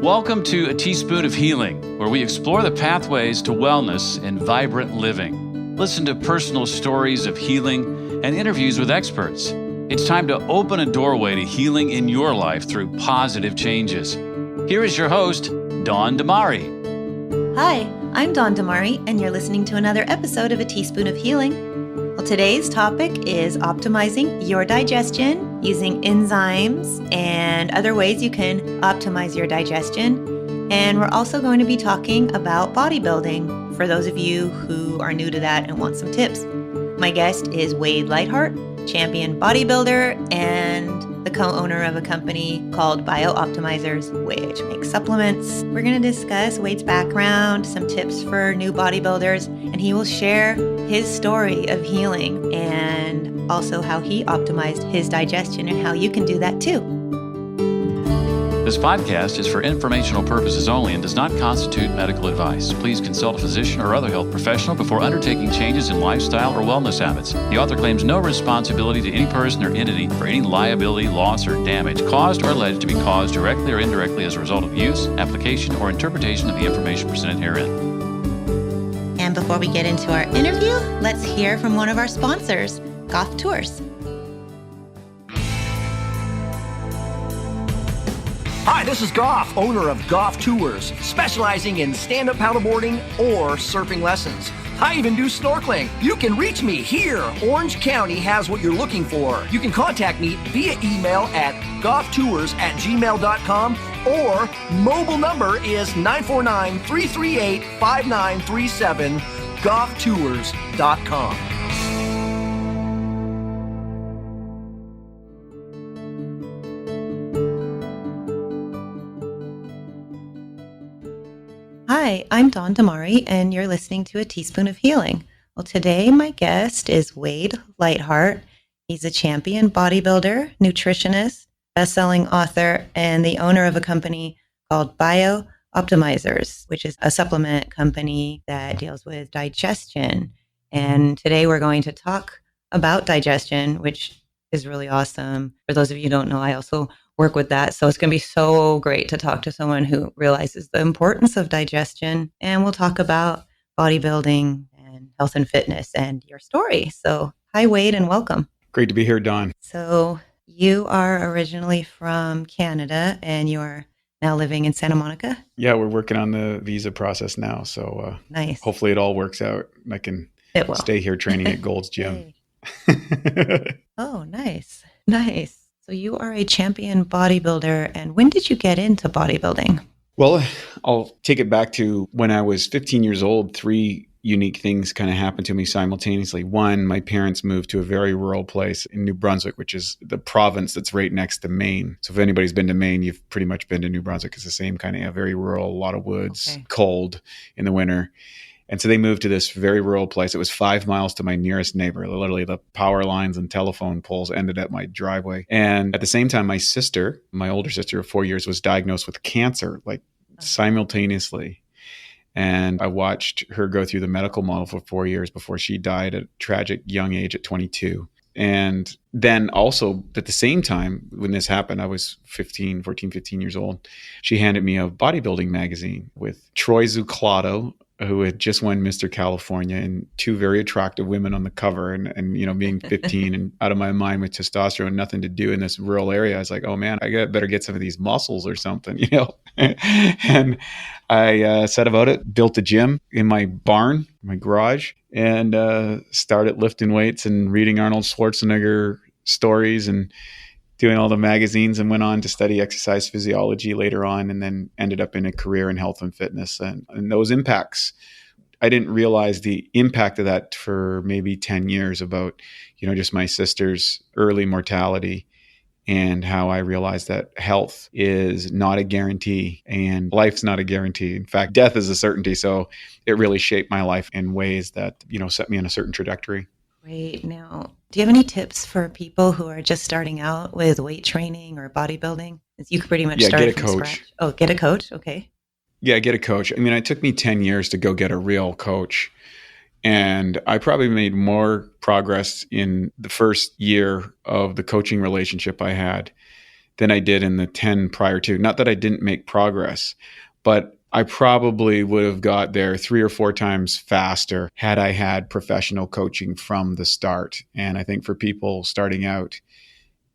Welcome to A Teaspoon of Healing, where we explore the pathways to wellness and vibrant living. Listen to personal stories of healing and interviews with experts. It's time to open a doorway to healing in your life through positive changes. Here is your host, Dawn Damari. Hi, I'm Dawn Damari, and you're listening to another episode of A Teaspoon of Healing. Well, today's topic is optimizing your digestion using enzymes and other ways you can optimize your digestion. And we're also going to be talking about bodybuilding for those of you who are new to that and want some tips. My guest is Wade Lightheart, champion bodybuilder and the co-owner of a company called BiOptimizers, which makes supplements. We're going to discuss Wade's background, some tips for new bodybuilders, and he will share his story of healing and also how he optimized his digestion and how you can do that too. This podcast is for informational purposes only and does not constitute medical advice. Please consult a physician or other health professional before undertaking changes in lifestyle or wellness habits. The author claims no responsibility to any person or entity for any liability, loss, or damage caused or alleged to be caused directly or indirectly as a result of use, application, or interpretation of the information presented herein. And before we get into our interview, let's hear from one of our sponsors, Goff Tours. Hi, this is Goff, owner of Goff Tours, specializing in stand-up paddleboarding or surfing lessons. I even do snorkeling. You can reach me here. Orange County has what you're looking for. You can contact me via email at gofftours@gmail.com or mobile number is 949-338-5937, gofftours.com. Hi, I'm Dawn Damari, and you're listening to A Teaspoon of Healing. Well, today my guest is Wade Lightheart. He's a champion bodybuilder, nutritionist, best-selling author, and the owner of a company called BiOptimizers, which is a supplement company that deals with digestion. And today we're going to talk about digestion, which is really awesome. For those of you who don't know, I also work with that. So it's going to be so great to talk to someone who realizes the importance of digestion. And we'll talk about bodybuilding and health and fitness and your story. So hi, Wade, and welcome. Great to be here, Dawn. So you are originally from Canada and you're now living in Santa Monica? Yeah, we're working on the visa process now. So nice. Hopefully it all works out. I can stay here training at Gold's Gym. Oh, nice. Nice. So you are a champion bodybuilder. And when did you get into bodybuilding? Well, I'll take it back to when I was 15 years old. Three unique things kind of happened to me simultaneously. One, my parents moved to a very rural place in New Brunswick, which is the province that's right next to Maine. So if anybody's been to Maine, you've pretty much been to New Brunswick. It's the same kind of very rural, a lot of woods, cold in the winter. And so they moved to this very rural place. It was 5 miles to my nearest neighbor. Literally, the power lines and telephone poles ended at my driveway. And at the same time, my sister, my older sister of 4 years, was diagnosed with cancer, like simultaneously. And I watched her go through the medical model for 4 years before she died at a tragic young age at 22. And then also at the same time, when this happened, I was 15 years old. She handed me a bodybuilding magazine with Troy Zuclato, who had just won Mr. California, and two very attractive women on the cover. And you know, being 15 and out of my mind with testosterone, nothing to do in this rural area, I was like, oh man, better get some of these muscles or something, you know? And I set about it, built a gym in my barn, my garage, and started lifting weights and reading Arnold Schwarzenegger stories and doing all the magazines, and went on to study exercise physiology later on, and then ended up in a career in health and fitness. And those impacts, I didn't realize the impact of that for maybe 10 years about, you know, just my sister's early mortality and how I realized that health is not a guarantee and life's not a guarantee. In fact, death is a certainty. So it really shaped my life in ways that, you know, set me on a certain trajectory. Great. Now, do you have any tips for people who are just starting out with weight training or bodybuilding? You could pretty much start get a from coach. Scratch. Oh, get a coach. Okay. Yeah, get a coach. I mean, it took me 10 years to go get a real coach. And I probably made more progress in the first year of the coaching relationship I had than I did in the 10 prior to. Not that I didn't make progress, but I probably would have got there 3 or 4 times faster had I had professional coaching from the start. And I think for people starting out,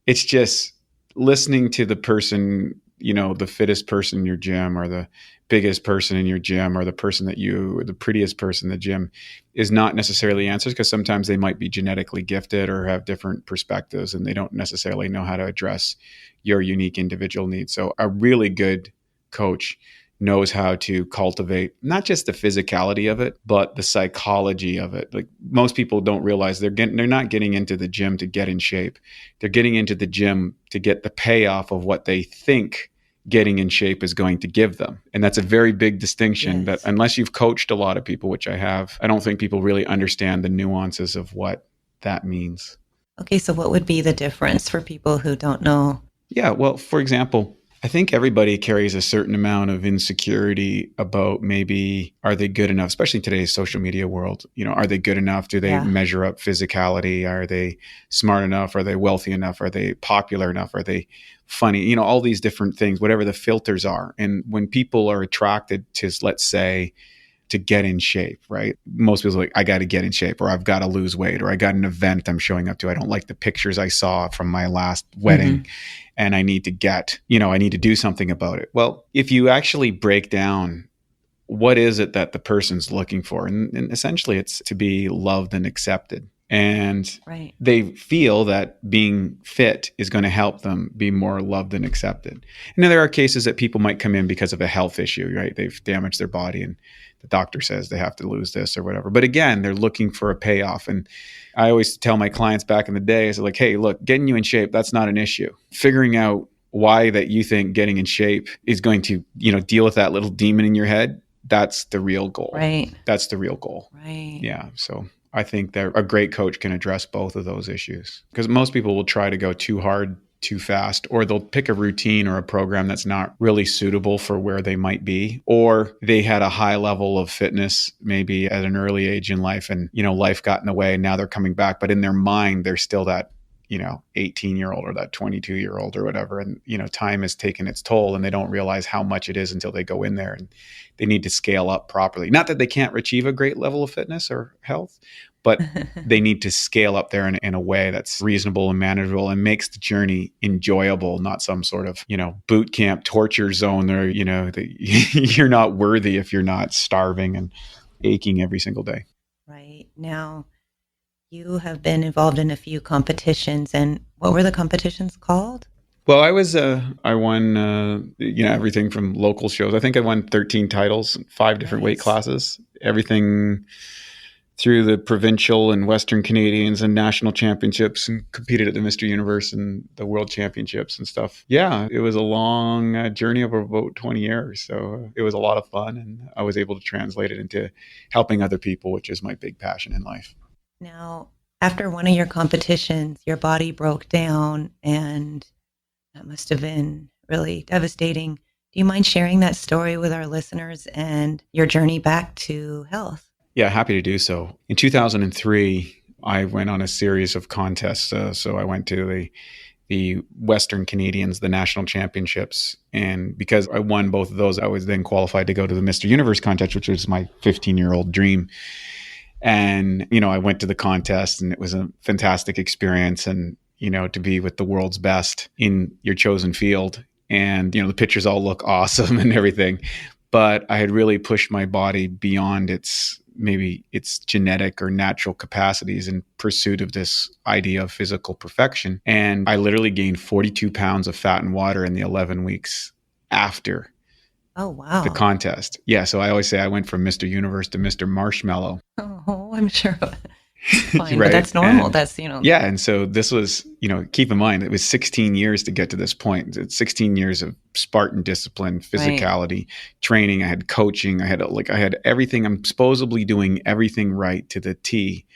it's just listening to the person, the fittest person in your gym, or the biggest person in your gym, or the person or the prettiest person in the gym, is not necessarily answers, because sometimes they might be genetically gifted or have different perspectives and they don't necessarily know how to address your unique individual needs. So a really good coach knows how to cultivate not just the physicality of it, but the psychology of it. Like, most people don't realize they're not getting into the gym to get in shape. They're getting into the gym to get the payoff of what they think getting in shape is going to give them. And that's a very big distinction that, unless you've coached a lot of people, which I have, I don't think people really understand the nuances of what that means. Okay, so what would be the difference for people who don't know? Yeah, well, for example, I think everybody carries a certain amount of insecurity about, maybe, are they good enough, especially in today's social media world? Are they good enough? Do they measure up physicality? Are they smart enough? Are they wealthy enough? Are they popular enough? Are they funny? All these different things, whatever the filters are. And when people are attracted to, let's say, to get in shape, right? Most people are like, I got to get in shape, or I've got to lose weight, or I got an event I'm showing up to. I don't like the pictures I saw from my last wedding, and I need to I need to do something about it. Well, if you actually break down what is it that the person's looking for, and essentially it's to be loved and accepted. And they feel that being fit is going to help them be more loved and accepted. And then there are cases that people might come in because of a health issue, right? They've damaged their body and the doctor says they have to lose this or whatever. But again, they're looking for a payoff. And I always tell my clients back in the day, is like, hey, look, getting you in shape, that's not an issue. Figuring out why that you think getting in shape is going to, deal with that little demon in your head, that's the real goal. Right. That's the real goal. Right. Yeah. So I think that a great coach can address both of those issues, because most people will try to go too hard, too fast, or they'll pick a routine or a program that's not really suitable for where they might be, or they had a high level of fitness maybe at an early age in life, and life got in the way and now they're coming back, but in their mind they're still that 18-year-old or that 22-year-old or whatever, and time has taken its toll and they don't realize how much it is until they go in there, and they need to scale up properly. Not that they can't achieve a great level of fitness or health, but they need to scale up there in a way that's reasonable and manageable and makes the journey enjoyable, not some sort of, boot camp torture zone or, you're not worthy if you're not starving and aching every single day. Right. Now, you have been involved in a few competitions, and what were the competitions called? Well, I won, everything from local shows. I think I won 13 titles, 5 different weight classes, everything through the provincial and Western Canadians and national championships, and competed at the Mr. Universe and the World Championships and stuff. Yeah, it was a long journey over about 20 years. So it was a lot of fun, and I was able to translate it into helping other people, which is my big passion in life. Now, after one of your competitions, your body broke down, and that must have been really devastating. Do you mind sharing that story with our listeners and your journey back to health? Yeah, happy to do so. In 2003, I went on a series of contests. So I went to the Western Canadians, the national championships. And because I won both of those, I was then qualified to go to the Mr. Universe contest, which was my 15-year-old dream. And, I went to the contest, and it was a fantastic experience. And, to be with the world's best in your chosen field. And, the pictures all look awesome and everything. But I had really pushed my body beyond its genetic or natural capacities in pursuit of this idea of physical perfection. And I literally gained 42 pounds of fat and water in the 11 weeks after the contest. Yeah. So I always say I went from Mr. Universe to Mr. Marshmallow. Oh, I'm sure. Fine, right? But that's normal. And, that's, Yeah. And so this was, keep in mind, it was 16 years to get to this point. It's 16 years of Spartan discipline, physicality, training. I had coaching. I had everything. I'm supposedly doing everything right to the T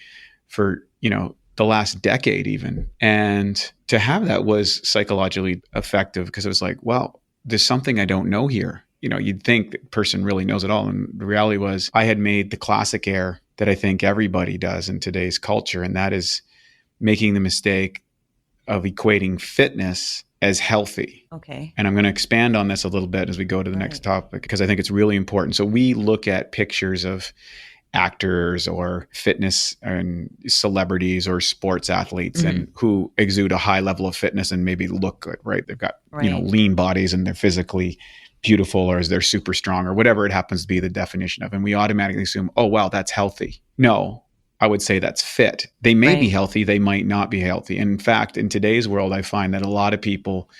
for, the last decade even. And to have that was psychologically effective, because it was like, well, there's something I don't know here. You'd think the person really knows it all. And the reality was I had made the classic error that I think everybody does in today's culture. And that is making the mistake of equating fitness as healthy. Okay. And I'm going to expand on this a little bit as we go to the next topic, because I think it's really important. So we look at pictures of actors or fitness and celebrities or sports athletes and who exude a high level of fitness and maybe look good, right? They've got, lean bodies and they're physically beautiful, or they're super strong, or whatever it happens to be the definition of. And we automatically assume, oh, wow, that's healthy. No, I would say that's fit. They may be healthy, they might not be healthy. And in fact, in today's world, I find that a lot of people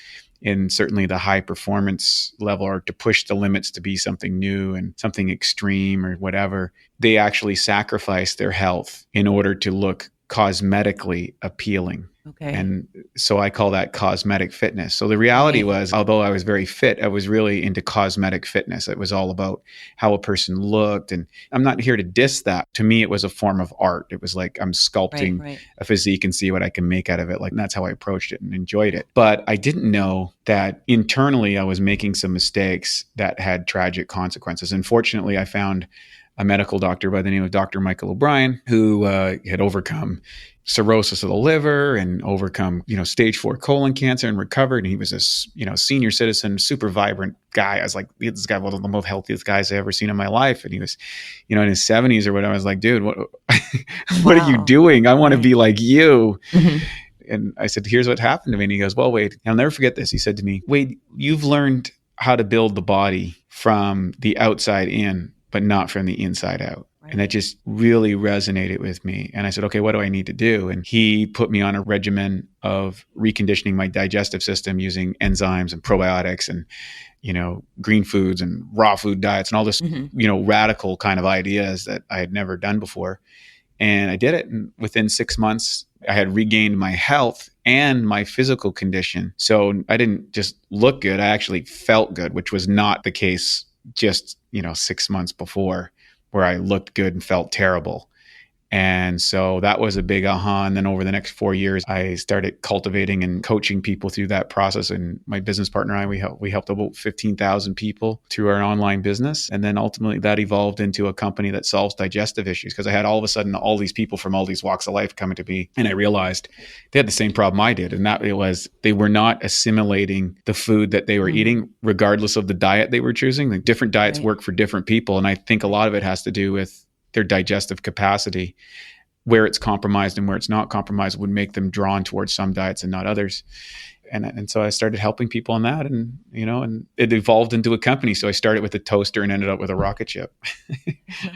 in certainly the high performance level, or to push the limits to be something new and something extreme or whatever, they actually sacrifice their health in order to look cosmetically appealing. Okay. And so I call that cosmetic fitness. So the reality was, although I was very fit, I was really into cosmetic fitness. It was all about how a person looked. And I'm not here to diss that. To me, it was a form of art. It was like I'm sculpting a physique and see what I can make out of it. Like, and that's how I approached it and enjoyed it. But I didn't know that internally I was making some mistakes that had tragic consequences. And fortunately, I found a medical doctor by the name of Dr. Michael O'Brien, who had overcome cirrhosis of the liver and overcome, stage 4 colon cancer and recovered. And he was a, senior citizen, super vibrant guy. I was like, this guy, one of the most healthiest guys I've ever seen in my life. And he was, in his 70s or whatever. I was like, dude, what are you doing? I want to be like you. And I said, here's what happened to me. And he goes, well, Wade, I'll never forget this. He said to me, Wade, you've learned how to build the body from the outside in, but not from the inside out. And that just really resonated with me. And I said, okay, what do I need to do? And he put me on a regimen of reconditioning my digestive system using enzymes and probiotics and, green foods and raw food diets and all this, radical kind of ideas that I had never done before. And I did it. And within 6 months, I had regained my health and my physical condition. So I didn't just look good. I actually felt good, which was not the case just, 6 months before, where I looked good and felt terrible. And so that was a big aha. And then over the next 4 years, I started cultivating and coaching people through that process. And my business partner and I, we helped about 15,000 people through our online business. And then ultimately that evolved into a company that solves digestive issues, because I had all of a sudden all these people from all these walks of life coming to me. And I realized they had the same problem I did. And that it was, they were not assimilating the food that they were eating, regardless of the diet they were choosing. Like, different diets work for different people. And I think a lot of it has to do with their digestive capacity. Where it's compromised and where it's not compromised would make them drawn towards some diets and not others. And so I started helping people on that, and it evolved into a company. So I started with a toaster and ended up with a rocket ship.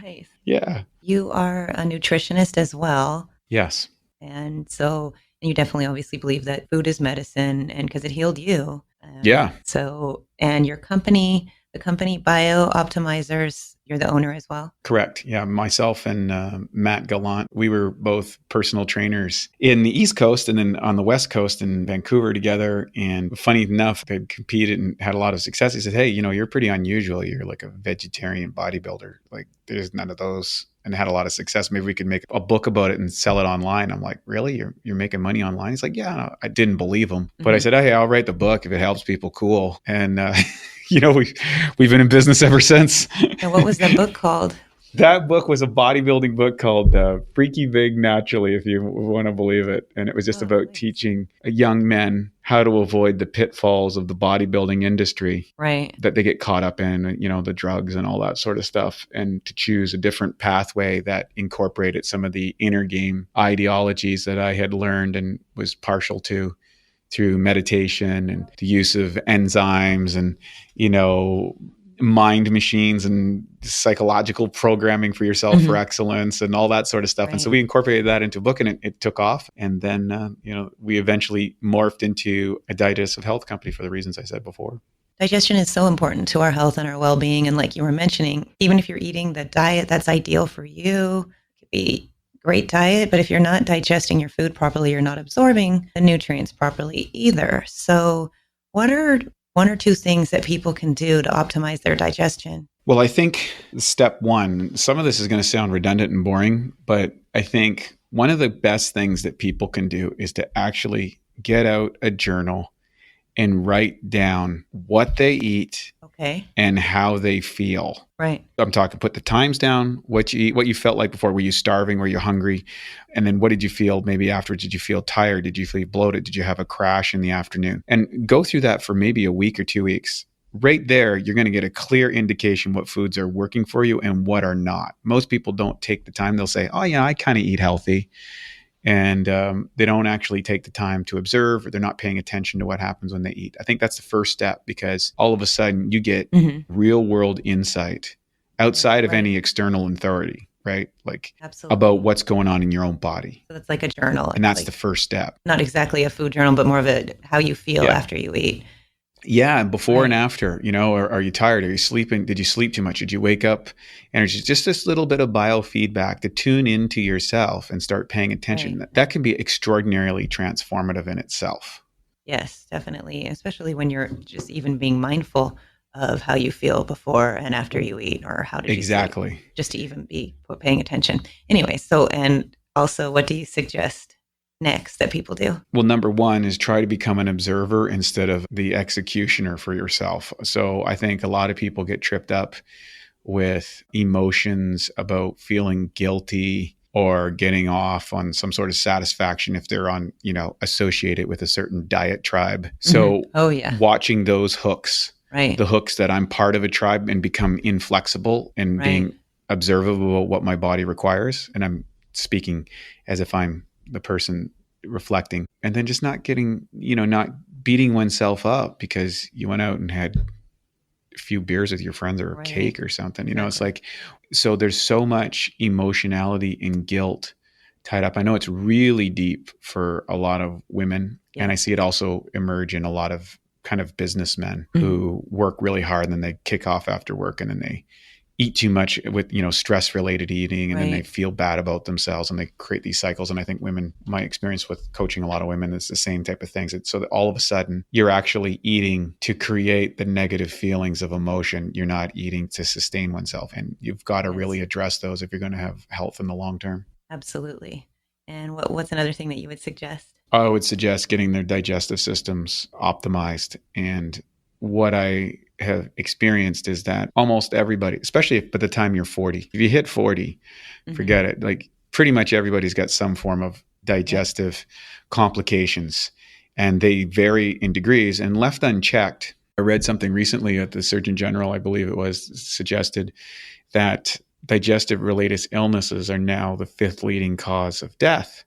Nice. Yeah. You are a nutritionist as well. Yes. And so you definitely obviously believe that food is medicine, and because it healed you. Yeah. So, and your company, the company BiOptimizers, you're the owner as well? Correct. Yeah. Myself and Matt Gallant, we were both personal trainers in the East Coast and then on the West Coast in Vancouver together. And funny enough, they'd competed and had a lot of success. He said, hey, you're pretty unusual. You're like a vegetarian bodybuilder. Like, there's none of those. And had a lot of success. Maybe we could make a book about it and sell it online. I'm like, really? You're making money online? He's like, yeah. I didn't believe him. But I said, hey, I'll write the book if it helps people. Cool. And, we've been in business ever since. And what was that book called? That book was a bodybuilding book called Freaky Big Naturally, if you want to believe it. And it was just about teaching young men how to avoid the pitfalls of the bodybuilding industry that they get caught up in, the drugs and all that sort of stuff, and to choose a different pathway that incorporated some of the inner game ideologies that I had learned and was partial to through meditation and the use of enzymes and, mind machines and psychological programming for yourself for excellence and all that sort of stuff. And so we incorporated that into a book, and it took off. And then, we eventually morphed into a digestive health company for the reasons I said before. Digestion is so important to our health and our well-being. And like you were mentioning, even if you're eating the diet that's ideal for you, it could be great diet, but if you're not digesting your food properly, you're not absorbing the nutrients properly either. So what are one or two things that people can do to optimize their digestion? Well, I think step one, some of this is going to sound redundant and boring, but I think one of the best things that people can do is to actually get out a journal and write down what they eat Okay. and how they feel. Right. I'm talking, put the times down, what you eat, what you felt like before. Were you starving? Were you hungry? And then what did you feel maybe afterwards? Did you feel tired? Did you feel bloated? Did you have a crash in the afternoon? And go through that for maybe a week or 2 weeks. Right there, you're going to get a clear indication what foods are working for you and what are not. Most people don't take the time. They'll say, oh yeah, I kind of eat healthy. And they don't actually take the time to observe, or they're not paying attention to what happens when they eat. I think that's the first step, because all of a sudden you get real world insight outside of any external authority, right? Like Absolutely. About what's going on in your own body. So that's like a journal. And that's like, the first step. Not exactly a food journal, but more of a how you feel after you eat. Yeah. And before and after, are you tired? Are you sleeping? Did you sleep too much? Did you wake up energy? Just this little bit of biofeedback to tune into yourself and start paying attention. Right. That can be extraordinarily transformative in itself. Yes, definitely. Especially when you're just even being mindful of how you feel before and after you eat, or how did you Exactly. sleep, just to even be paying attention. Anyway, so, and also, what do you suggest next that people do? Well, number one is try to become an observer instead of the executioner for yourself. So I think a lot of people get tripped up with emotions about feeling guilty or getting off on some sort of satisfaction if they're on, associated with a certain diet tribe. So watching those hooks, the hooks that I'm part of a tribe, and become inflexible and being observable about what my body requires. And I'm speaking as if I'm the person reflecting, and then just not getting, not beating oneself up because you went out and had a few beers with your friends or a cake or something, it's like, so there's so much emotionality and guilt tied up. I know it's really deep for a lot of women, and I see it also emerge in a lot of kind of businessmen who work really hard, and then they kick off after work, and then they eat too much with, stress related eating, and then they feel bad about themselves, and they create these cycles. And I think women, my experience with coaching a lot of women, is the same type of things. It's so that all of a sudden you're actually eating to create the negative feelings of emotion. You're not eating to sustain oneself. And you've got to really address those if you're going to have health in the long term. Absolutely. And what's another thing that you would suggest? I would suggest getting their digestive systems optimized. And what I have experienced is that almost everybody, especially by the time you're 40, if you hit 40, forget it. Like pretty much everybody's got some form of digestive complications, and they vary in degrees. And left unchecked, I read something recently at the Surgeon General, I believe it was, suggested that digestive related illnesses are now the 5th leading cause of death.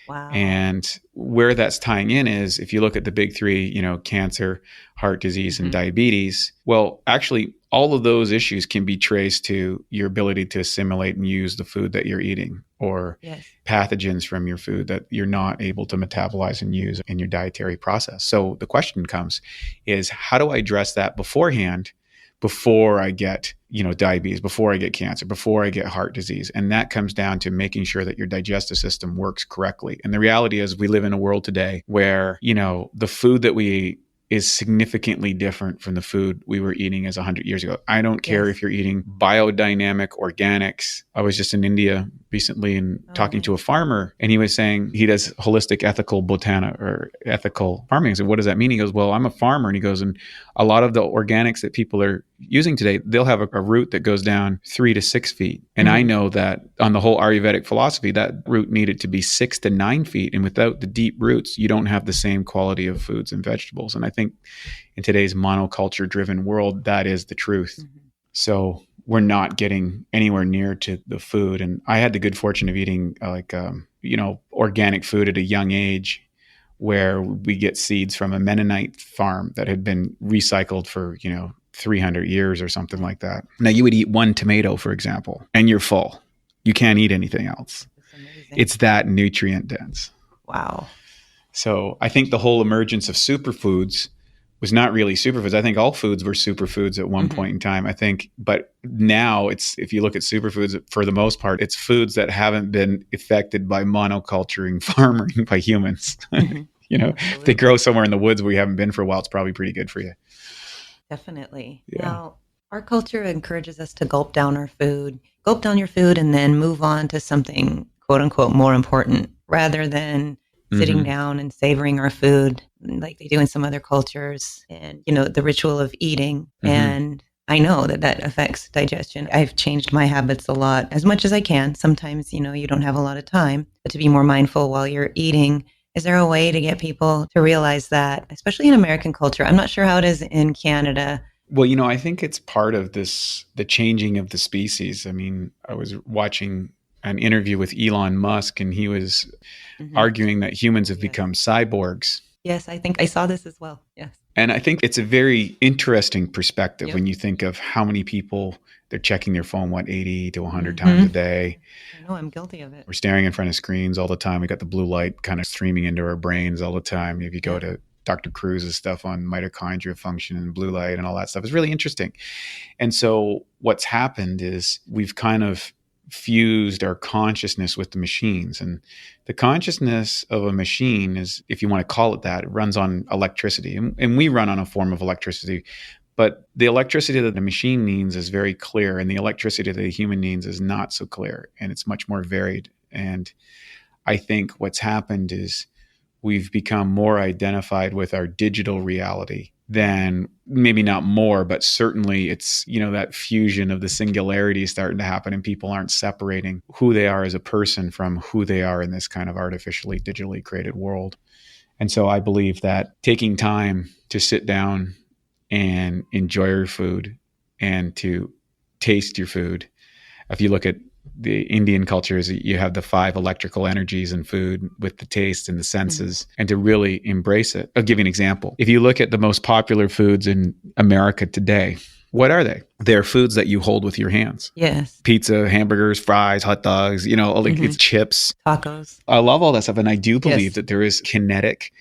Wow. And where that's tying in is, if you look at the big 3, cancer, heart disease, and diabetes, well, actually, all of those issues can be traced to your ability to assimilate and use the food that you're eating, or pathogens from your food that you're not able to metabolize and use in your dietary process. So the question comes is, how do I address that beforehand, before I get, diabetes, before I get cancer, before I get heart disease? And that comes down to making sure that your digestive system works correctly. And the reality is, we live in a world today where, the food that we eat is significantly different from the food we were eating as 100 years ago. I don't care if you're eating biodynamic organics. I was just in India recently and talking to a farmer, and he was saying he does holistic ethical or ethical farming. I said, what does that mean? He goes, well, I'm a farmer. And he goes, and a lot of the organics that people are using today, they'll have a root that goes down 3 to 6 feet. And I know that on the whole Ayurvedic philosophy, that root needed to be 6 to 9 feet. And without the deep roots, you don't have the same quality of foods and vegetables. And I think in today's monoculture driven world, that is the truth. So we're not getting anywhere near to the food. And I had the good fortune of eating organic food at a young age, where we get seeds from a Mennonite farm that had been recycled for, 300 years or something like that. Now you would eat one tomato, for example, and you're full. You can't eat anything else. It's that nutrient dense. Wow. So I think the whole emergence of superfoods was not really superfoods. I think all foods were superfoods at one point in time, I think. But now if you look at superfoods, for the most part, it's foods that haven't been affected by monoculturing farming by humans. If they grow somewhere in the woods where we haven't been for a while, it's probably pretty good for you. Definitely. Yeah. Now, our culture encourages us to gulp down your food and then move on to something, quote unquote, more important, rather than sitting down and savoring our food like they do in some other cultures, and, the ritual of eating. And I know that that affects digestion. I've changed my habits a lot, as much as I can. Sometimes, you don't have a lot of time, but to be more mindful while you're eating. Is there a way to get people to realize that, especially in American culture? I'm not sure how it is in Canada. Well, I think it's part of the changing of the species. I mean, I was watching an interview with Elon Musk, and he was arguing that humans have become cyborgs. Yes, I think I saw this as well. Yes. And I think it's a very interesting perspective when you think of how many people, they're checking their phone, 80 to 100 times a day. I know, I'm guilty of it. We're staring in front of screens all the time. We got the blue light kind of streaming into our brains all the time. If you go to Dr. Cruz's stuff on mitochondria function and blue light and all that stuff, it's really interesting. And so what's happened is we've kind of fused our consciousness with the machines. And the consciousness of a machine is, if you want to call it that, it runs on electricity. And we run on a form of electricity. But the electricity that the machine needs is very clear, and the electricity that the human needs is not so clear, and it's much more varied. And I think what's happened is we've become more identified with our digital reality than, maybe not more, but certainly it's, that fusion of the singularity is starting to happen, and people aren't separating who they are as a person from who they are in this kind of artificially, digitally created world. And so I believe that taking time to sit down and enjoy your food and to taste your food. If you look at the Indian cultures, you have the 5 electrical energies in food with the taste and the senses, and to really embrace it. I'll give you an example. If you look at the most popular foods in America today, what are they? They're foods that you hold with your hands. Yes. Pizza, hamburgers, fries, hot dogs, it's chips. Tacos. I love all that stuff. And I do believe that there is kinetic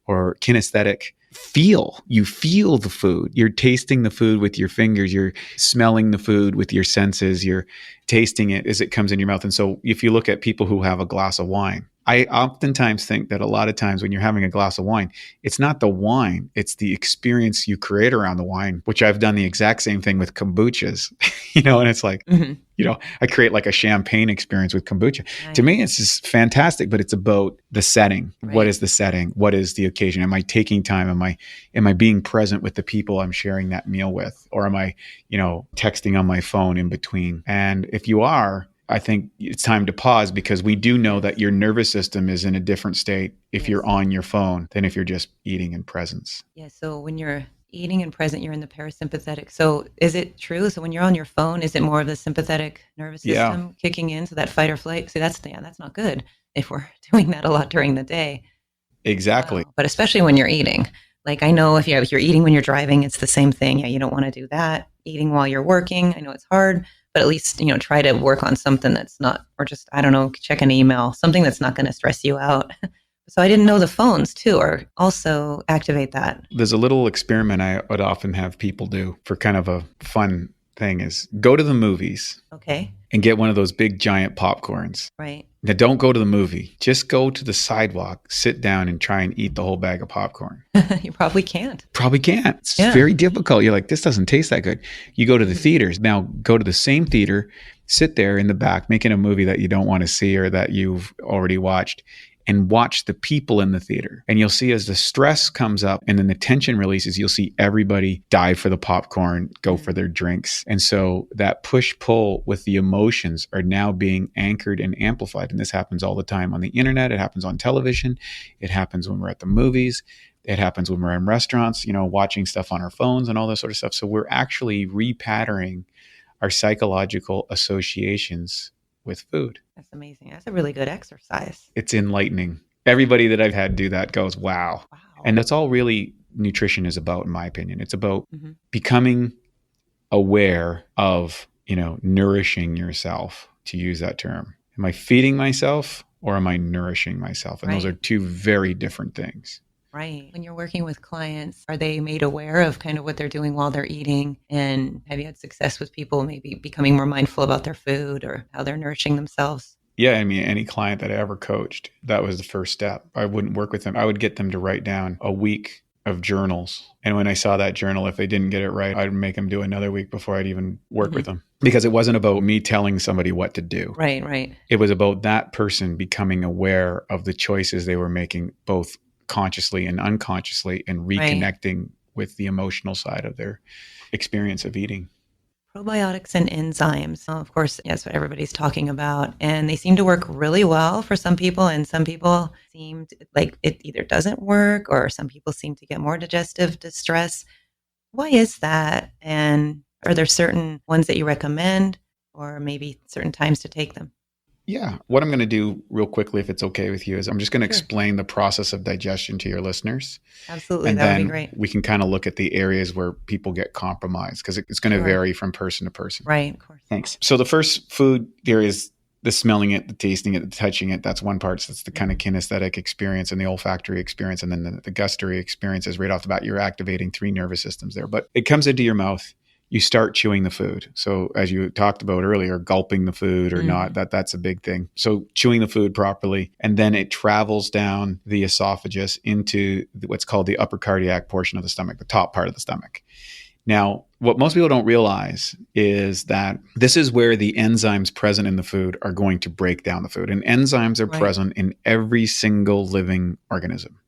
or kinesthetic feel. You feel the food. You're tasting the food with your fingers. You're smelling the food with your senses. You're tasting it as it comes in your mouth. And so if you look at people who have a glass of wine, I oftentimes think that a lot of times when you're having a glass of wine, it's not the wine, it's the experience you create around the wine, which I've done the exact same thing with kombuchas, and it's like, I create like a champagne experience with kombucha. Right. To me, it's just fantastic, but it's about the setting. Right. What is the setting? What is the occasion? Am I taking time? Am I being present with the people I'm sharing that meal with? Or am I, texting on my phone in between? And if you are, I think it's time to pause, because we do know that your nervous system is in a different state if you're on your phone than if you're just eating in presence. Yeah. So when you're eating in present, you're in the parasympathetic. So is it true? So when you're on your phone, is it more of the sympathetic nervous system kicking in? So that fight or flight? See, that's not good if we're doing that a lot during the day. Exactly. But especially when you're eating. Like, I know if you're eating when you're driving, it's the same thing. Yeah, you don't want to do that. Eating while you're working, I know it's hard. But at least, try to work on something that's not, or just, I don't know, check an email, something that's not going to stress you out. So I didn't know the phones too, or also activate that. There's a little experiment I would often have people do for kind of a fun thing is go to the movies. Okay. And get one of those big giant popcorns. Right. Now, don't go to the movie. Just go to the sidewalk, sit down, and try and eat the whole bag of popcorn. You probably can't. Probably can't. It's very difficult. You're like, this doesn't taste that good. You go to the theaters. Now, go to the same theater, sit there in the back, making a movie that you don't want to see or that you've already watched, and watch the people in the theater. And you'll see as the stress comes up and then the tension releases, you'll see everybody dive for the popcorn, go for their drinks. And so that push-pull with the emotions are now being anchored and amplified. And this happens all the time on the internet. It happens on television. It happens when we're at the movies. It happens when we're in restaurants, watching stuff on our phones and all this sort of stuff. So we're actually repatterning our psychological associations with food. That's amazing. That's a really good exercise. It's enlightening. Everybody that I've had do that goes, wow. And that's all really nutrition is about, in my opinion. It's about becoming aware of, nourishing yourself, to use that term. Am I feeding myself or am I nourishing myself? And those are two very different things. Right. When you're working with clients, are they made aware of kind of what they're doing while they're eating? And have you had success with people maybe becoming more mindful about their food or how they're nourishing themselves? Yeah. I mean, any client that I ever coached, that was the first step. I wouldn't work with them. I would get them to write down a week of journals. And when I saw that journal, if they didn't get it right, I'd make them do another week before I'd even work with them. Because it wasn't about me telling somebody what to do. Right, right. It was about that person becoming aware of the choices they were making, both consciously and unconsciously, and reconnecting with the emotional side of their experience of eating. Probiotics and enzymes, of course, that's what everybody's talking about. And they seem to work really well for some people. And some people seem like it either doesn't work, or some people seem to get more digestive distress. Why is that? And are there certain ones that you recommend, or maybe certain times to take them? Yeah. What I'm going to do real quickly, if it's okay with you, is I'm just going to explain the process of digestion to your listeners. Absolutely. And that then would be great. we can kind of look at the areas where people get compromised, because it's going to vary from person to person. Right. Of course. Thanks. So the first food there is the smelling it, the tasting it, the touching it. That's one part. So that's the kind of kinesthetic experience and the olfactory experience. And then the gustatory experience is right off the bat, you're activating 3 nervous systems there. But it comes into your mouth. You start chewing the food. So as you talked about earlier, gulping the food or not, that's a big thing. So chewing the food properly, and then it travels down the esophagus into what's called the upper cardiac portion of the stomach, the top part of the stomach. Now, what most people don't realize is that this is where the enzymes present in the food are going to break down the food. And enzymes are present in every single living organism.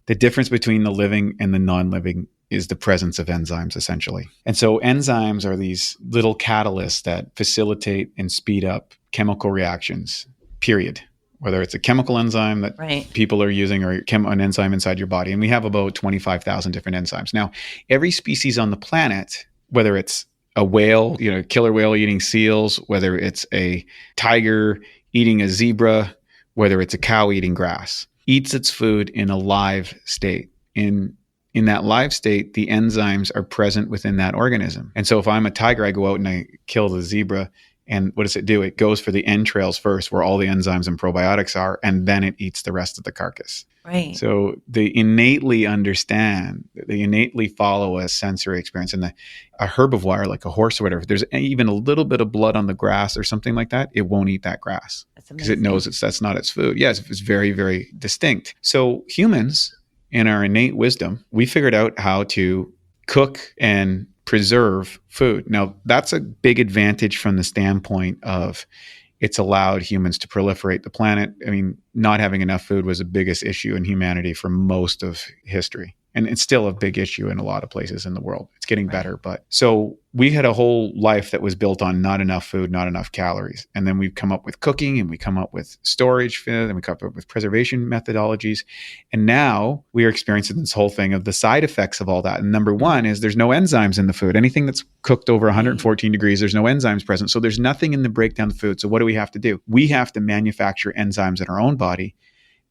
The difference between the living and the non-living is the presence of enzymes, essentially. And so enzymes are these little catalysts that facilitate and speed up chemical reactions, period. Whether it's a chemical enzyme that people are using or an enzyme inside your body. And we have about 25,000 different enzymes. Now, every species on the planet, whether it's a whale, killer whale eating seals, whether it's a tiger eating a zebra, whether it's a cow eating grass, eats its food in a live state. In that live state, the enzymes are present within that organism. And so if I'm a tiger, I go out and I kill the zebra. And what does it do? It goes for the entrails first, where all the enzymes and probiotics are, and then it eats the rest of the carcass. Right. So they innately understand, they innately follow a sensory experience. And a herbivore, like a horse or whatever, if there's even a little bit of blood on the grass or something like that, it won't eat that grass because it knows that's not its food. Yes, it's very, very distinct. So humans, in our innate wisdom, we figured out how to cook and preserve food. Now, that's a big advantage from the standpoint of it's allowed humans to proliferate the planet. I mean, not having enough food was the biggest issue in humanity for most of history. And it's still a big issue in a lot of places in the world. It's getting better. But so we had a whole life that was built on not enough food, not enough calories. And then we've come up with cooking, and we come up with storage, and we come up with preservation methodologies. And now we are experiencing this whole thing of the side effects of all that. And number one is there's no enzymes in the food. Anything that's cooked over 114 degrees, there's no enzymes present. So there's nothing in the breakdown of the food. So what do we have to do? We have to manufacture enzymes in our own body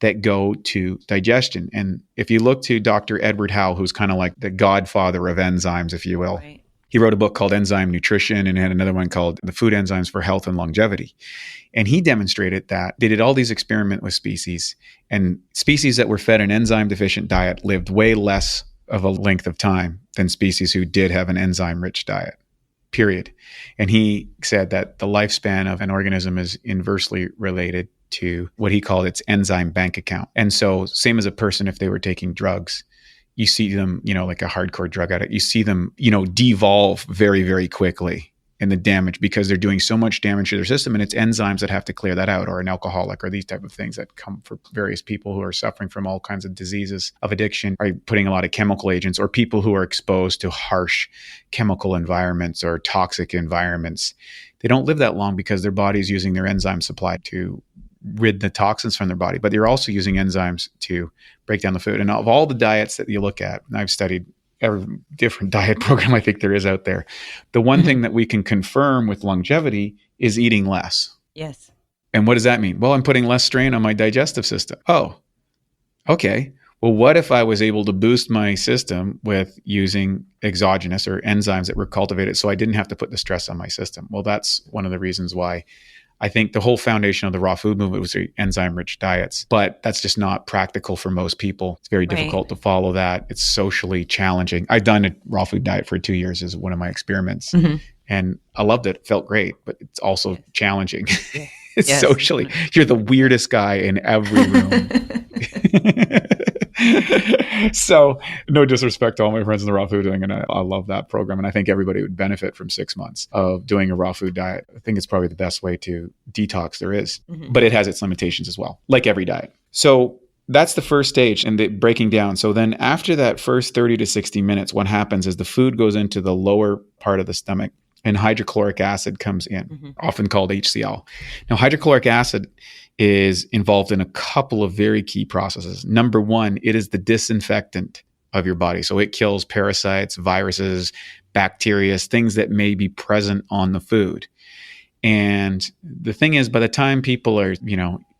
that go to digestion. And if you look to Dr. Edward Howe, who's kind of like the godfather of enzymes, if you will, he wrote a book called Enzyme Nutrition and had another one called The Food Enzymes for Health and Longevity. And he demonstrated that they did all these experiments with species, and species that were fed an enzyme deficient diet lived way less of a length of time than species who did have an enzyme rich diet, period. And he said that the lifespan of an organism is inversely related to what he called its enzyme bank account. And so same as a person, if they were taking drugs, you see them, like a hardcore drug addict, you see them, devolve very, very quickly in the damage because they're doing so much damage to their system, and it's enzymes that have to clear that out, or an alcoholic, or these type of things that come for various people who are suffering from all kinds of diseases of addiction, are putting a lot of chemical agents, or people who are exposed to harsh chemical environments or toxic environments. They don't live that long because their body's using their enzyme supply to rid the toxins from their body, but they're also using enzymes to break down the food. And of all the diets that you look at, and I've studied every different diet program I think there is out there, the one thing that we can confirm with longevity is eating less. Yes. And what does that mean? Well, I'm putting less strain on my digestive system. Oh, okay. Well, what if I was able to boost my system with using exogenous or enzymes that were cultivated so I didn't have to put the stress on my system? Well, that's one of the reasons why I think the whole foundation of the raw food movement was enzyme-rich diets, but that's just not practical for most people. It's very difficult to follow that. It's socially challenging. I've done a raw food diet for 2 years as one of my experiments, and I loved it. It felt great, but it's also challenging. It's socially. You're the weirdest guy in every room. So no disrespect to all my friends in the raw food doing, and I love that program. And I think everybody would benefit from 6 months of doing a raw food diet. I think it's probably the best way to detox there is, but it has its limitations as well, like every diet. So that's the first stage and the breaking down. So then after that first 30 to 60 minutes, what happens is the food goes into the lower part of the stomach and hydrochloric acid comes in, often called HCl. Now, hydrochloric acid is involved in a couple of very key processes. Number one, it is the disinfectant of your body. So it kills parasites, viruses, bacteria, things that may be present on the food. And the thing is, by the time people are,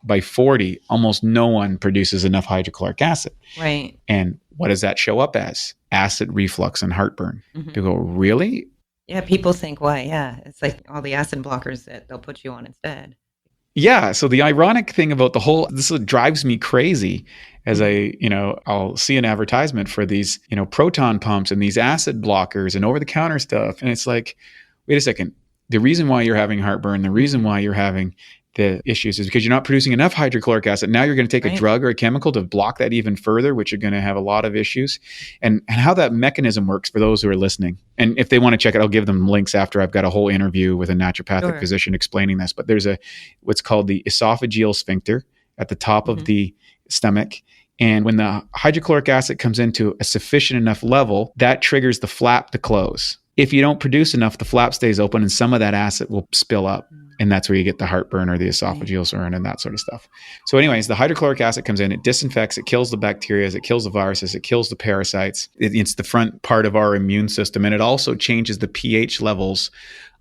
by 40, almost no one produces enough hydrochloric acid. Right. And what does that show up as? Acid reflux and heartburn. People go, really? Yeah, people think, why? Yeah, it's like all the acid blockers that they'll put you on instead. Yeah. So the ironic thing about this drives me crazy as I'll see an advertisement for these, proton pumps and these acid blockers and over-the-counter stuff. And it's like, wait a second. The reason why you're having heartburn, the reason why you're having the issues is because you're not producing enough hydrochloric acid. Now you're going to take a drug or a chemical to block that even further, which are going to have a lot of issues. And how that mechanism works for those who are listening. And if they want to check it, I'll give them links after. I've got a whole interview with a naturopathic physician explaining this. But there's what's called the esophageal sphincter at the top of the stomach. And when the hydrochloric acid comes into a sufficient enough level, that triggers the flap to close. If you don't produce enough, the flap stays open and some of that acid will spill up. And that's where you get the heartburn or the esophageal swelling and that sort of stuff. So anyways, the hydrochloric acid comes in, it disinfects, it kills the bacteria, it kills the viruses, it kills the parasites. It's the front part of our immune system. And it also changes the pH levels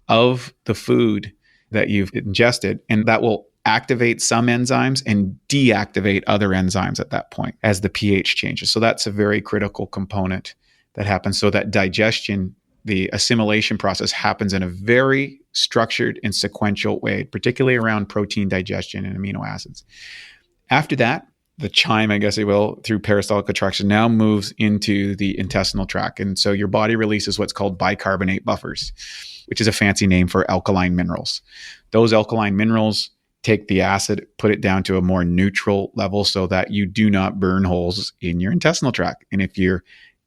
of the food that you've ingested. And that will activate some enzymes and deactivate other enzymes at that point as the pH changes. So that's a very critical component that happens. So that digestion, the assimilation process happens in a very structured and sequential way, particularly around protein digestion and amino acids. After that, the chyme, I guess it will, through peristaltic attraction now moves into the intestinal tract. And so your body releases what's called bicarbonate buffers, which is a fancy name for alkaline minerals. Those alkaline minerals take the acid, put it down to a more neutral level so that you do not burn holes in your intestinal tract. And if you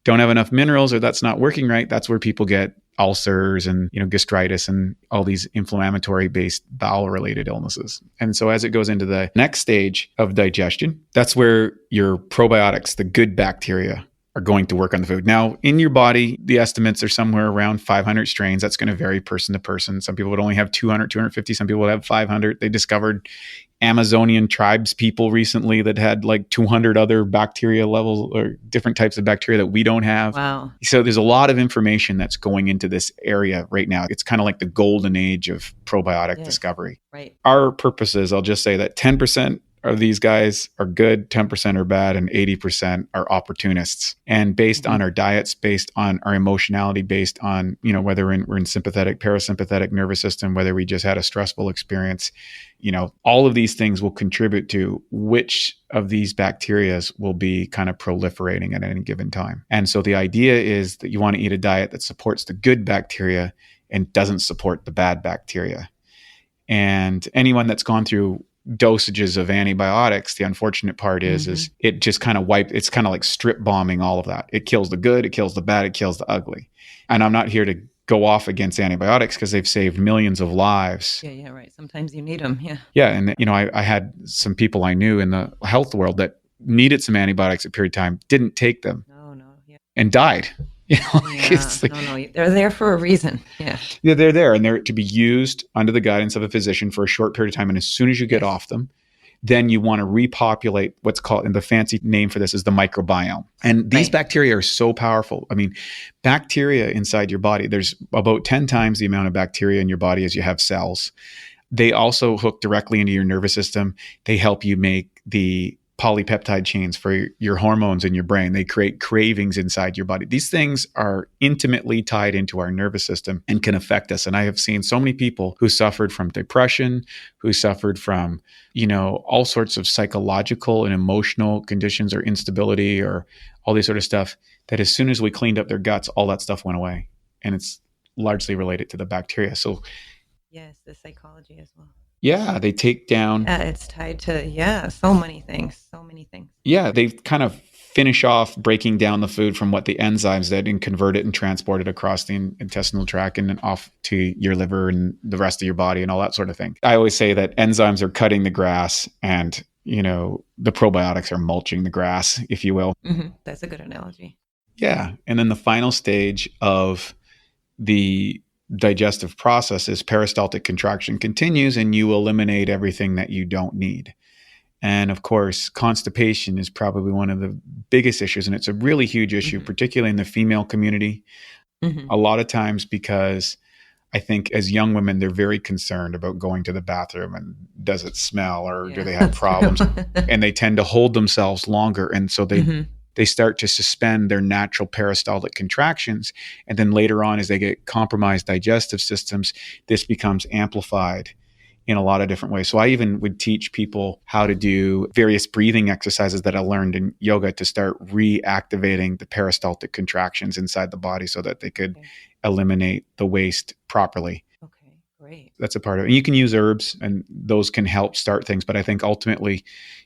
don't have enough minerals or that's not working right, that's where people get ulcers and gastritis and all these inflammatory based bowel related illnesses. And so as it goes into the next stage of digestion, that's where your probiotics, the good bacteria, are going to work on the food. Now, in your body, the estimates are somewhere around 500 strains. That's going to vary person to person. Some people would only have 200, 250. Some people would have 500. They discovered Amazonian tribes people recently that had like 200 other bacteria levels or different types of bacteria that we don't have. Wow. So there's a lot of information that's going into this area right now. It's kind of like the golden age of probiotic discovery. Right. Our purpose is, I'll just say that 10% of these guys are good, 10% are bad, and 80% are opportunists. And based on our diets, based on our emotionality, based on, whether we're in sympathetic, parasympathetic nervous system, whether we just had a stressful experience, all of these things will contribute to which of these bacteria will be kind of proliferating at any given time. And so the idea is that you want to eat a diet that supports the good bacteria and doesn't support the bad bacteria. And anyone that's gone through dosages of antibiotics, the unfortunate part is it just kind of it's kind of like strip bombing all of that. It kills the good, it kills the bad, it kills the ugly. And I'm not here to go off against antibiotics because they've saved millions of lives. Yeah, right. Sometimes you need them. Yeah. Yeah. And, I had some people I knew in the health world that needed some antibiotics at a period of time, didn't take them and died. They're there for a reason. Yeah, they're there and they're to be used under the guidance of a physician for a short period of time. And as soon as you get off them, then you want to repopulate what's called, and the fancy name for this is the microbiome. And these bacteria are so powerful. I mean, bacteria inside your body, there's about 10 times the amount of bacteria in your body as you have cells. They also hook directly into your nervous system. They help you make the polypeptide chains for your hormones in your brain. They create cravings inside your body. These things are intimately tied into our nervous system and can affect us. And I have seen so many people who suffered from depression, who suffered from, all sorts of psychological and emotional conditions or instability or all this sort of stuff, that as soon as we cleaned up their guts, all that stuff went away. And it's largely related to the bacteria. So yes, the psychology as well. Yeah, they take down. Yeah, it's tied to, so many things. Yeah, they've kind of finish off breaking down the food from what the enzymes did and convert it and transport it across the intestinal tract and then off to your liver and the rest of your body and all that sort of thing. I always say that enzymes are cutting the grass and, the probiotics are mulching the grass, if you will. Mm-hmm. That's a good analogy. Yeah. And then the final stage of the digestive process is peristaltic contraction continues and you eliminate everything that you don't need. And of course, constipation is probably one of the biggest issues. And it's a really huge issue, particularly in the female community. A lot of times because I think as young women, they're very concerned about going to the bathroom and does it smell or do they have problems? And they tend to hold themselves longer. And so they start to suspend their natural peristaltic contractions. And then later on, as they get compromised digestive systems, this becomes amplified in a lot of different ways. So I even would teach people how to do various breathing exercises that I learned in yoga to start reactivating the peristaltic contractions inside the body so that they could eliminate the waste properly. Okay, great. That's a part of it. And you can use herbs and those can help start things. But I think ultimately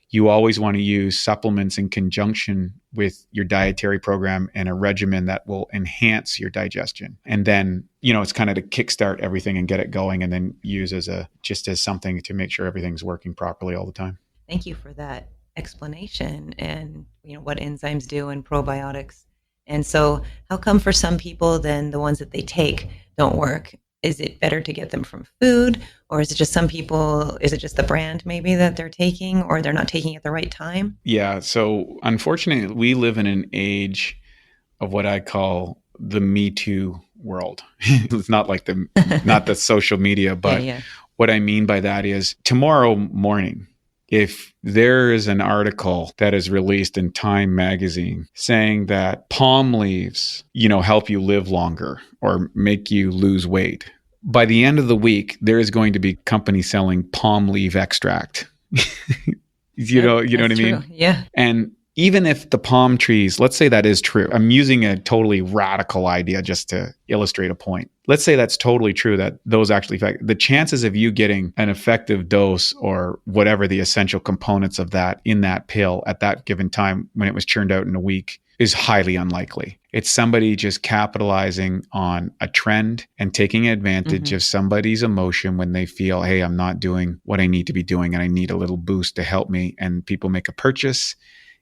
you always want to use supplements in conjunction with your dietary program and a regimen that will enhance your digestion. And then, it's kind of to kickstart everything and get it going and then use as something to make sure everything's working properly all the time. Thank you for that explanation and, what enzymes do and probiotics. And so how come for some people then the ones that they take don't work? Is it better to get them from food, or is it just some people, is it just the brand maybe that they're taking, or they're not taking it at the right time? Yeah. So unfortunately, we live in an age of what I call the Me Too world. It's not like not the social media, but what I mean by that is tomorrow morning, if there is an article that is released in Time magazine saying that palm leaves, help you live longer or make you lose weight, by the end of the week, there is going to be companies selling palm leaf extract. you know what I mean? True. Yeah. And even if the palm trees, let's say that is true. I'm using a totally radical idea just to illustrate a point. Let's say that's totally true, that those actually affect the chances of you getting an effective dose or whatever the essential components of that in that pill at that given time when it was churned out in a week is highly unlikely. It's somebody just capitalizing on a trend and taking advantage of somebody's emotion when they feel, hey, I'm not doing what I need to be doing and I need a little boost to help me. And people make a purchase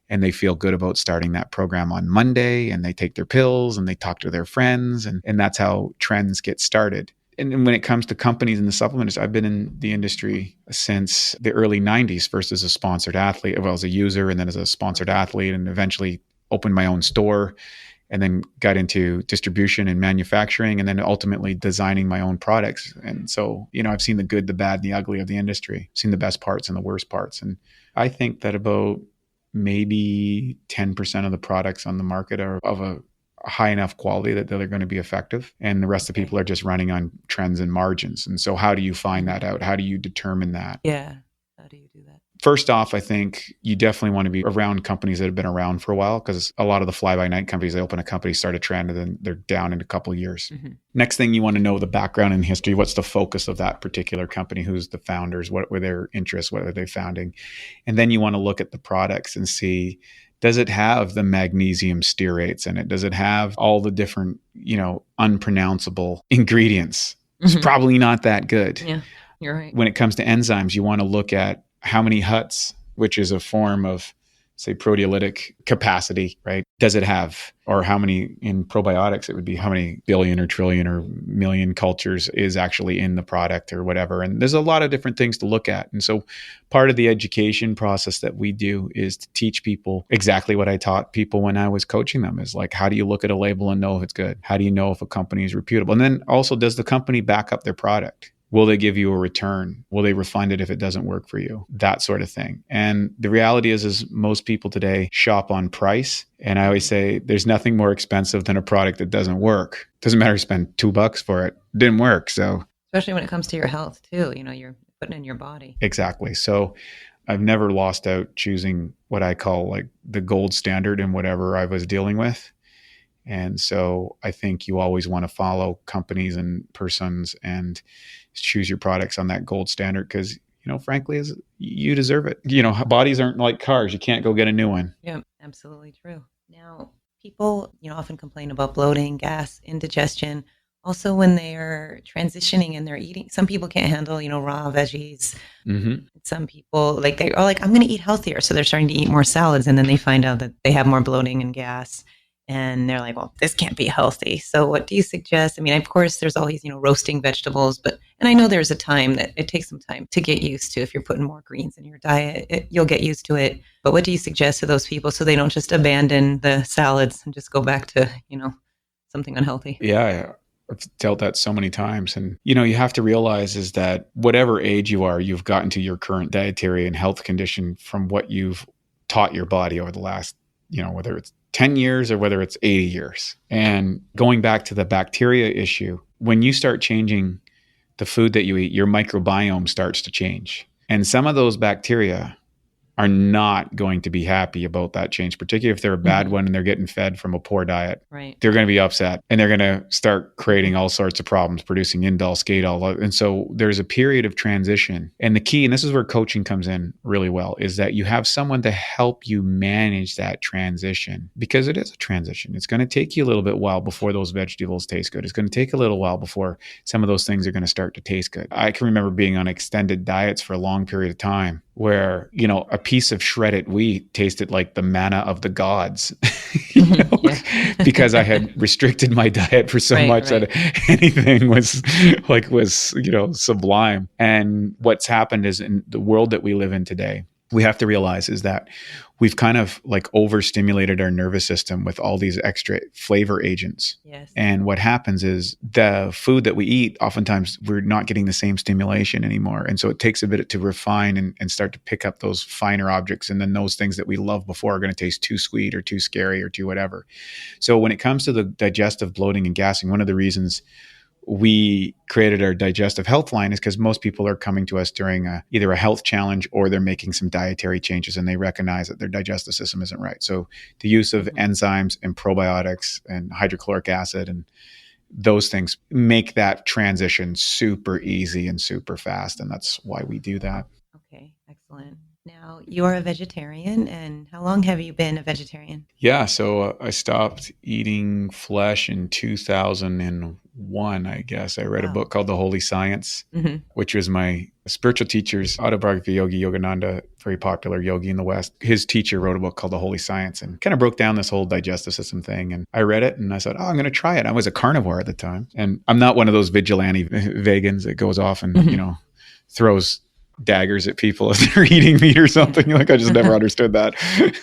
and they feel good about starting that program on Monday and they take their pills and they talk to their friends and that's how trends get started. And when it comes to companies and the supplements, I've been in the industry since the early 90s, first as a sponsored athlete, well, as a user and then as a sponsored athlete, and eventually opened my own store and then got into distribution and manufacturing and then ultimately designing my own products. And so, I've seen the good, the bad, the ugly of the industry, seen the best parts and the worst parts. And I think that about maybe 10% of the products on the market are of a high enough quality that they're going to be effective. And the rest of the people are just running on trends and margins. And so how do you find that out? How do you determine that? Yeah. How do you do that? First off, I think you definitely want to be around companies that have been around for a while, because a lot of the fly-by-night companies, they open a company, start a trend, and then they're down in a couple of years. Next thing, you want to know the background and history. What's the focus of that particular company? Who's the founders? What were their interests? What were they founding? And then you want to look at the products and see, does it have the magnesium stearates in it? Does it have all the different, unpronounceable ingredients? It's probably not that good. Yeah, you're right. When it comes to enzymes, you want to look at how many huts, which is a form of, say, proteolytic capacity, right? Does it have, or how many in probiotics, it would be how many billion or trillion or million cultures is actually in the product or whatever. And there's a lot of different things to look at. And so part of the education process that we do is to teach people exactly what I taught people when I was coaching them, is like, how do you look at a label and know if it's good? How do you know if a company is reputable? And then also, does the company back up their product? Will they give you a return? Will they refund it if it doesn't work for you? That sort of thing. And the reality is most people today shop on price. And I always say there's nothing more expensive than a product that doesn't work. Doesn't matter if you spend $2 for it. Didn't work. So especially when it comes to your health too, you're putting in your body. Exactly. So I've never lost out choosing what I call like the gold standard in whatever I was dealing with. And so I think you always want to follow companies and persons and choose your products on that gold standard, because, frankly, you deserve it. Bodies aren't like cars. You can't go get a new one. Yeah. Absolutely true. Now, people, often complain about bloating, gas, indigestion. Also, when they are transitioning and they're eating, some people can't handle, raw veggies. Hmm. Some people like they are like, I'm going to eat healthier, so they're starting to eat more salads, and then they find out that they have more bloating and gas, and they're like, well, this can't be healthy. So, what do you suggest? I mean, of course, there's always roasting vegetables, and I know there's a time that it takes some time to get used to. If you're putting more greens in your diet, you'll get used to it. But what do you suggest to those people so they don't just abandon the salads and just go back to something unhealthy? Yeah. I've dealt that so many times. And, you have to realize is that whatever age you are, you've gotten to your current dietary and health condition from what you've taught your body over the last, whether it's 10 years or whether it's 80 years. And going back to the bacteria issue, when you start changing the food that you eat, your microbiome starts to change. And some of those bacteria are not going to be happy about that change, particularly if they're a bad one and they're getting fed from a poor diet. Right. They're going to be upset and they're going to start creating all sorts of problems, producing indole, scadol. And so there's a period of transition. And the key, and this is where coaching comes in really well, is that you have someone to help you manage that transition, because it is a transition. It's going to take you a little bit while before those vegetables taste good. It's going to take a little while before some of those things are going to start to taste good. I can remember being on extended diets for a long period of time where, a piece of shredded wheat tasted like the manna of the gods, because I had restricted my diet for so much that anything was sublime. And what's happened is, in the world that we live in today, we have to realize is that we've kind of overstimulated our nervous system with all these extra flavor agents. Yes. And what happens is the food that we eat, oftentimes we're not getting the same stimulation anymore. And so it takes a bit to refine and start to pick up those finer objects. And then those things that we loved before are going to taste too sweet or too scary or too whatever. So when it comes to the digestive bloating and gassing, one of the reasons we created our digestive health line is because most people are coming to us during either a health challenge or they're making some dietary changes and they recognize that their digestive system isn't right. So the use of enzymes and probiotics and hydrochloric acid and those things make that transition super easy and super fast. And that's why we do that. Okay, excellent. Now, you're a vegetarian, and how long have you been a vegetarian? Yeah, so I stopped eating flesh in 2001, I guess. I read a book called The Holy Science, which was my spiritual teacher's autobiography, Yogi Yogananda, very popular yogi in the West. His teacher wrote a book called The Holy Science and kind of broke down this whole digestive system thing. And I read it and I said, I'm going to try it. I was a carnivore at the time. And I'm not one of those vigilante vegans that goes off and, throws daggers at people if they're eating meat or something. I just never understood that.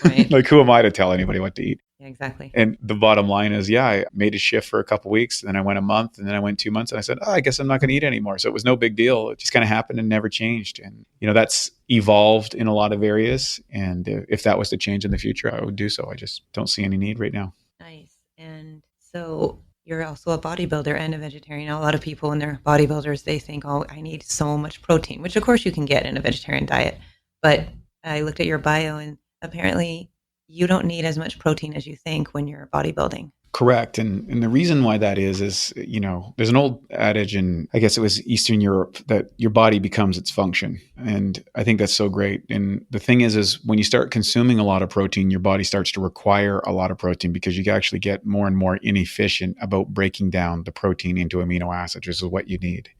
Right. Who am I to tell anybody what to eat? Yeah, exactly. And the bottom line is, I made a shift for a couple of weeks, and then I went a month, and then I went 2 months, and I said, I guess I'm not going to eat anymore. So it was no big deal. It just kind of happened and never changed. And, that's evolved in a lot of areas. And if that was to change in the future, I would do so. I just don't see any need right now. Nice. And so you're also a bodybuilder and a vegetarian. A lot of people, when they're bodybuilders, they think, I need so much protein, which of course you can get in a vegetarian diet. But I looked at your bio, and apparently you don't need as much protein as you think when you're bodybuilding. Correct. And the reason why that is, there's an old adage in, I guess it was Eastern Europe, that your body becomes its function. And I think that's so great. And the thing is when you start consuming a lot of protein, your body starts to require a lot of protein because you actually get more and more inefficient about breaking down the protein into amino acids, which is what you need.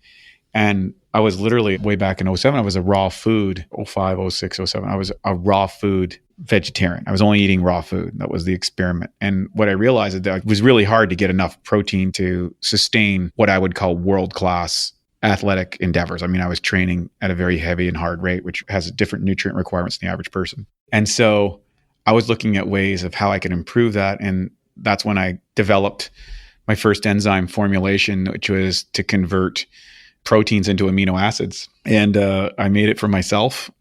And I was literally way back in 2007, I was a raw food, 2005, 2006, 2007. I was a raw food vegetarian. I was only eating raw food. That was the experiment. And what I realized is that it was really hard to get enough protein to sustain what I would call world-class athletic endeavors. I mean, I was training at a very heavy and hard rate, which has different nutrient requirements than the average person. And so I was looking at ways of how I could improve that. And that's when I developed my first enzyme formulation, which was to convert proteins into amino acids. And I made it for myself.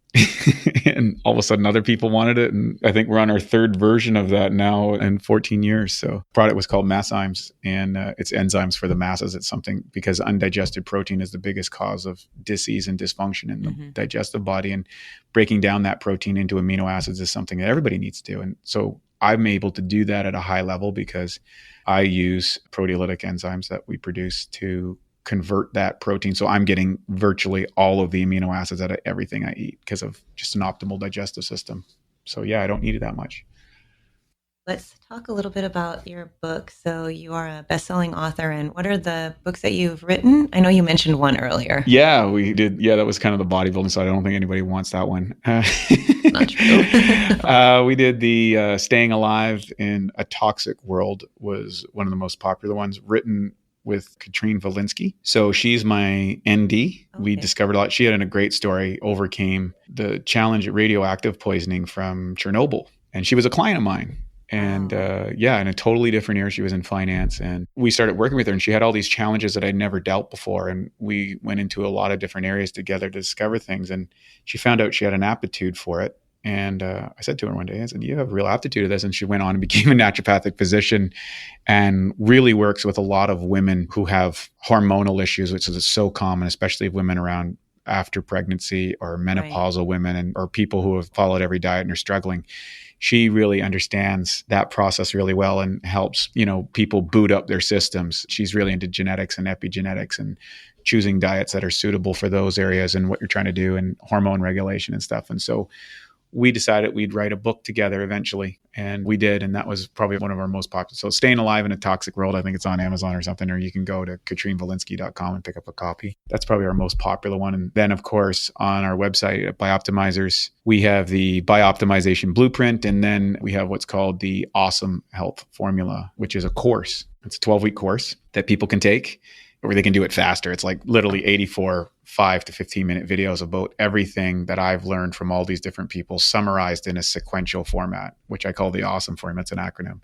And all of a sudden other people wanted it. And I think we're on our third version of that now in 14 years. So the product was called Massymes, and it's enzymes for the masses. It's something because undigested protein is the biggest cause of disease and dysfunction in the digestive body. And breaking down that protein into amino acids is something that everybody needs to do. And so I'm able to do that at a high level because I use proteolytic enzymes that we produce to convert that protein. So I'm getting virtually all of the amino acids out of everything I eat because of just an optimal digestive system. So yeah, I don't need it that much. Let's talk a little bit about your book. So you are a best-selling author, and what are the books that you've written? I know you mentioned one earlier. Yeah, we did. Yeah, that was kind of the bodybuilding side. I don't think anybody wants that one. Not true. We did the Staying Alive in a Toxic World was one of the most popular ones, written with Katrine Valinsky. So she's my ND. We Okay. discovered a lot. She had a great story, overcame the challenge of radioactive poisoning from Chernobyl. And she was a client of mine. And in a totally different area. She was in finance, and we started working with her, and she had all these challenges that I'd never dealt before. And we went into a lot of different areas together to discover things. And she found out she had an aptitude for it. And I said to her one day, I said, you have a real aptitude to this. And she went on and became a naturopathic physician and really works with a lot of women who have hormonal issues, which is so common, especially women around after pregnancy or menopausal women or people who have followed every diet and are struggling. She really understands that process really well and helps, people boot up their systems. She's really into genetics and epigenetics and choosing diets that are suitable for those areas and what you're trying to do and hormone regulation and stuff. And so we decided we'd write a book together eventually, and we did, and that was probably one of our most popular. So Staying Alive in a Toxic World, I think it's on Amazon or something, or you can go to katrinevalinsky.com and pick up a copy. That's probably our most popular one. And then, of course, on our website at BiOptimizers, we have the BiOptimization Blueprint, and then we have what's called the Awesome Health Formula, which is a course. It's a 12-week course that people can take, or they can do it faster. It's like literally 84 5 to 15-minute videos about everything that I've learned from all these different people, summarized in a sequential format, which I call the Awesome Format. It's an acronym,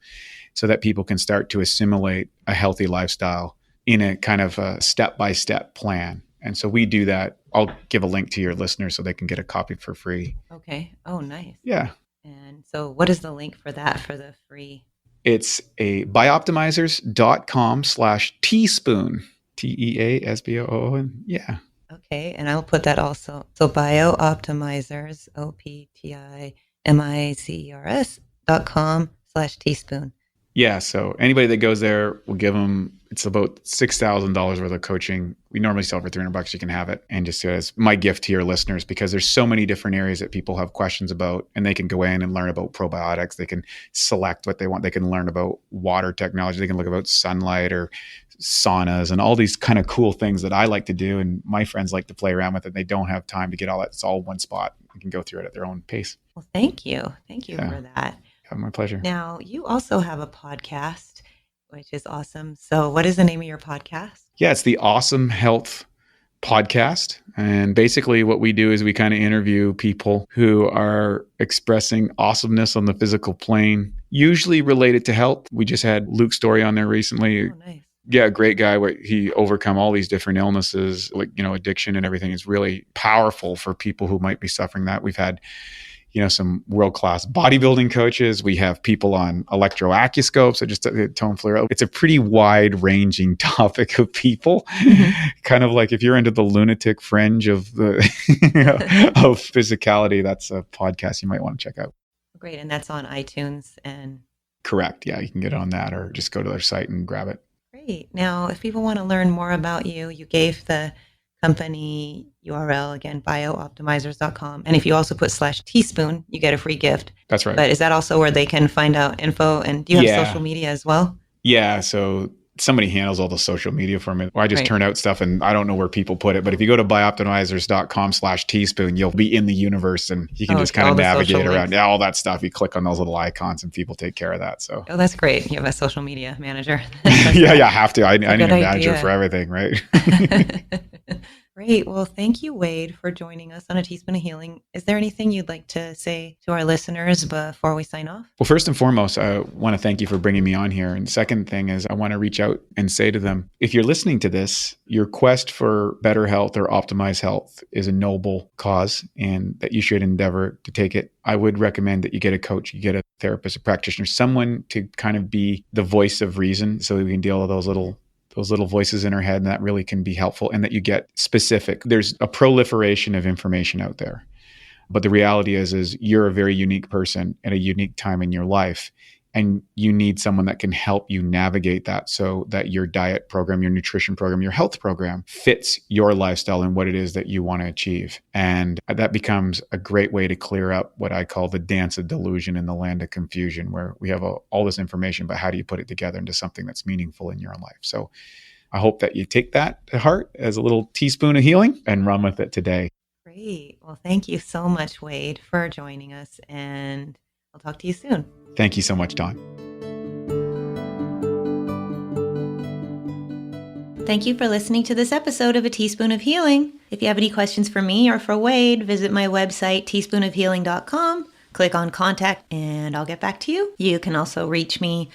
so that people can start to assimilate a healthy lifestyle in a kind of a step-by-step plan. And so we do that. I'll give a link to your listeners so they can get a copy for free. Okay. Oh, nice. Yeah. And so what is the link for that, for the free? It's a bioptimizers.com/teaspoon. TEASBOON. Yeah. Okay. And I'll put that also. So BiOptimizers, OPTIMIZERS.com/teaspoon. Yeah. So anybody that goes there, we'll give them, it's about $6,000 worth of coaching. We normally sell for $300. You can have it. And just as my gift to your listeners, because there's so many different areas that people have questions about, and they can go in and learn about probiotics. They can select what they want. They can learn about water technology. They can look about sunlight or saunas and all these kind of cool things that I like to do. And my friends like to play around with it. They don't have time to get all that. It's all one spot. You can go through it at their own pace. Well, thank you. Thank you for that. Yeah, my pleasure. Now, you also have a podcast, which is awesome. So what is the name of your podcast? Yeah, it's the Awesome Health Podcast. And basically what we do is we kind of interview people who are expressing awesomeness on the physical plane, usually related to health. We just had Luke's story on there recently. Oh, nice. Yeah, great guy. Where he overcome all these different illnesses, like, addiction and everything is really powerful for people who might be suffering that. We've had some world-class bodybuilding coaches. We have people on electroacuoscopes, so just tone flare. It's a pretty wide-ranging topic of people. Kind of like if you're into the lunatic fringe of the of physicality, that's a podcast you might want to check out. Great. And that's on iTunes and... Correct. Yeah, you can get on that or just go to their site and grab it. Great. Now, if people want to learn more about you, you gave the company URL again, BiOptimizers.com. And if you also put /teaspoon, you get a free gift. That's right. But is that also where they can find out info? And do you have social media as well? Yeah. So somebody handles all the social media for me. I just turn out stuff and I don't know where people put it. But if you go to bioptimizers.com/teaspoon, you'll be in the universe and you can just kind of navigate around all that stuff. You click on those little icons and people take care of that. So that's great. You have a social media manager. Yeah, I have to. I need a manager for everything, right? Great. Well, thank you, Wade, for joining us on A Teaspoon of Healing. Is there anything you'd like to say to our listeners before we sign off? Well, first and foremost, I want to thank you for bringing me on here. And second thing is I want to reach out and say to them, if you're listening to this, your quest for better health or optimized health is a noble cause and that you should endeavor to take it. I would recommend that you get a coach, you get a therapist, a practitioner, someone to kind of be the voice of reason so that we can deal with those little voices in our head, and that really can be helpful, and that you get specific. There's a proliferation of information out there. But the reality is you're a very unique person at a unique time in your life. and you need someone that can help you navigate that so that your diet program, your nutrition program, your health program fits your lifestyle and what it is that you want to achieve. And that becomes a great way to clear up what I call the dance of delusion in the land of confusion, where we have all this information, but how do you put it together into something that's meaningful in your life? So I hope that you take that to heart as a little teaspoon of healing and run with it today. Great. Well, thank you so much, Wade, for joining us, and I'll talk to you soon. Thank you so much, Dawn. Thank you for listening to this episode of A Teaspoon of Healing. If you have any questions for me or for Wade, visit my website, teaspoonofhealing.com. Click on contact and I'll get back to you. You can also reach me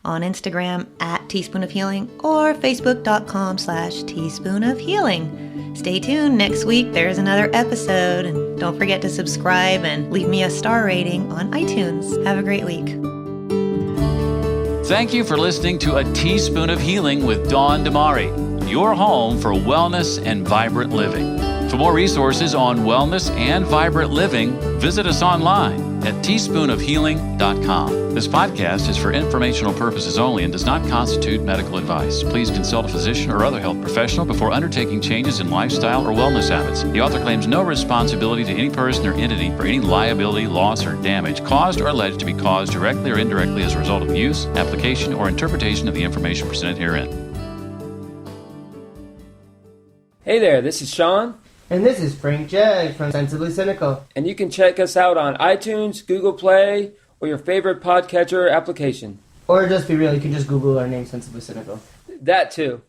on Instagram at Teaspoon of Healing or Facebook.com/Teaspoon of Healing. Stay tuned. Next week, there's another episode. And don't forget to subscribe and leave me a star rating on iTunes. Have a great week. Thank you for listening to A Teaspoon of Healing with Dawn Damari, your home for wellness and vibrant living. For more resources on wellness and vibrant living, visit us online at teaspoonofhealing.com. This podcast is for informational purposes only and does not constitute medical advice. Please consult a physician or other health professional before undertaking changes in lifestyle or wellness habits. The author claims no responsibility to any person or entity for any liability, loss, or damage caused or alleged to be caused directly or indirectly as a result of use, application, or interpretation of the information presented herein. Hey there, this is Sean. And this is Frank J. from Sensibly Cynical. And you can check us out on iTunes, Google Play, or your favorite podcatcher application. Or just be real, you can just Google our name, Sensibly Cynical. That too.